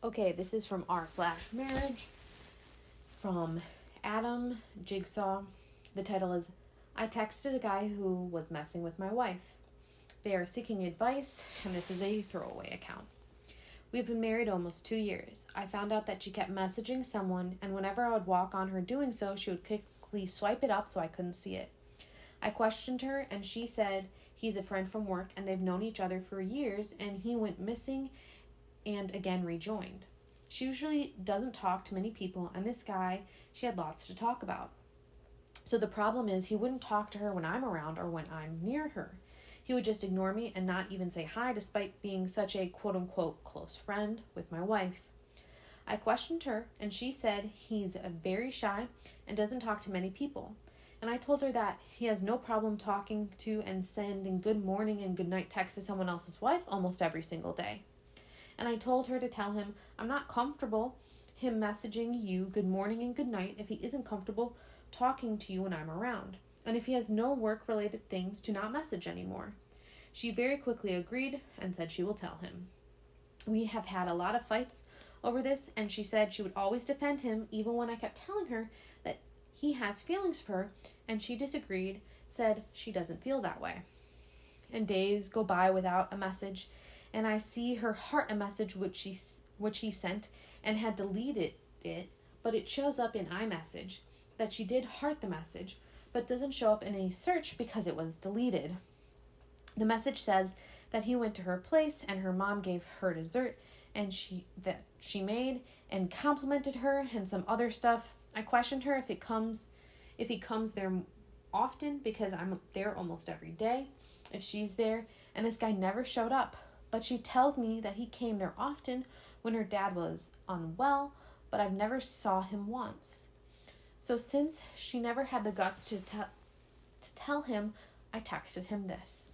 Okay, this is from r/marriage from Adam Jigsaw. The title is, I texted a guy who was messing with my wife. They are seeking advice, and this is a throwaway account. We've been married almost 2 years. I found out that she kept messaging someone, and whenever I would walk on her doing so, she would quickly swipe it up so I couldn't see it. I questioned her, and she said he's a friend from work, and they've known each other for years, and he went missing and again rejoined. She usually doesn't talk to many people, and this guy, she had lots to talk about. So the problem is he wouldn't talk to her when I'm around or when I'm near her. He would just ignore me and not even say hi, despite being such a quote-unquote close friend with my wife. I questioned her, and she said he's very shy and doesn't talk to many people. And I told her that he has no problem talking to and sending good morning and good night texts to someone else's wife almost every single day. And I told her to tell him I'm not comfortable him messaging you good morning and good night if he isn't comfortable talking to you when I'm around. And if he has no work-related things, to not message anymore. She very quickly agreed and said she will tell him. We have had a lot of fights over this, and she said she would always defend him even when I kept telling her that he has feelings for her, and she disagreed, said she doesn't feel that way. And days go by without a message, and I see her heart a message which he sent and had deleted it, but it shows up in iMessage that she did heart the message, but doesn't show up in a search because it was deleted. The message says that he went to her place and her mom gave her dessert and she made and complimented her and some other stuff. I questioned her if he comes there often because I'm there almost every day, if she's there, and this guy never showed up. But she tells me that he came there often when her dad was unwell, but I've never saw him once. So since she never had the guts to tell him, I texted him this.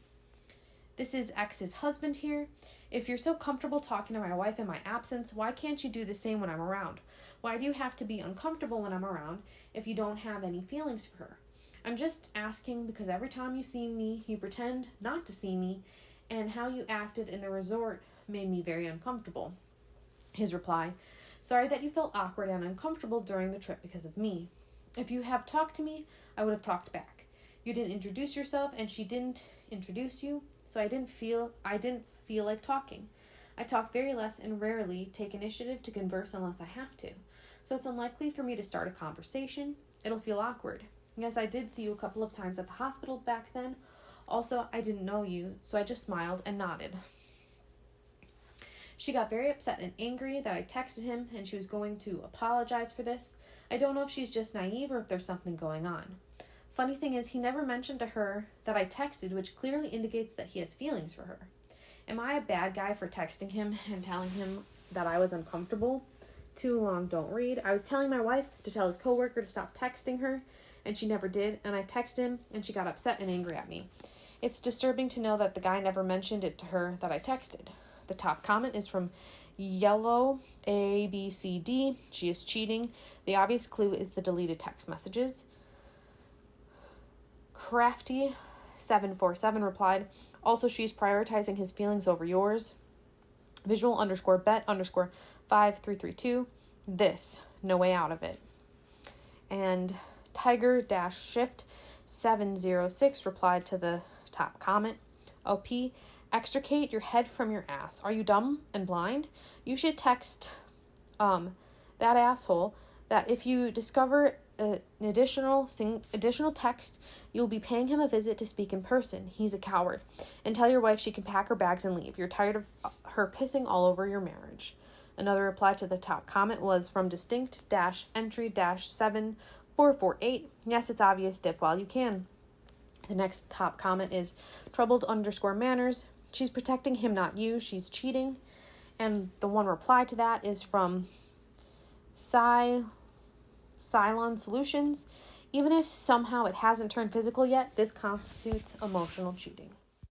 This is X's husband here. If you're so comfortable talking to my wife in my absence, why can't you do the same when I'm around? Why do you have to be uncomfortable when I'm around if you don't have any feelings for her? I'm just asking because every time you see me, you pretend not to see me, and how you acted in the resort made me very uncomfortable. His reply, sorry that you felt awkward and uncomfortable during the trip because of me. If you have talked to me, I would have talked back. You didn't introduce yourself and she didn't introduce you, so I didn't feel like talking. I talk very less and rarely take initiative to converse unless I have to. So it's unlikely for me to start a conversation. It'll feel awkward. Yes, I did see you a couple of times at the hospital back then. Also, I didn't know you, so I just smiled and nodded. She got very upset and angry that I texted him, and she was going to apologize for this. I don't know if she's just naive or if there's something going on. Funny thing is, he never mentioned to her that I texted, which clearly indicates that he has feelings for her. Am I a bad guy for texting him and telling him that I was uncomfortable? Too long, don't read. I was telling my wife to tell his coworker to stop texting her, and she never did, and I texted him, and she got upset and angry at me. It's disturbing to know that the guy never mentioned it to her that I texted. The top comment is from Yellow ABCD. She is cheating. The obvious clue is the deleted text messages. Crafty747 replied, also she's prioritizing his feelings over yours. Visual_bet_5332. This, no way out of it. And Tiger-Shift706 replied to the top comment. OP, extricate your head from your ass. Are you dumb and blind? You should text that asshole that if you discover an additional text, you'll be paying him a visit to speak in person. He's a coward. And tell your wife she can pack her bags and leave. You're tired of her pissing all over your marriage. Another reply to the top comment was from distinct-entry-7448. Yes, it's obvious, dip while you can. The next top comment is troubled_manners. She's protecting him, not you. She's cheating. And the one reply to that is from Cylon Solutions. Even if somehow it hasn't turned physical yet, this constitutes emotional cheating.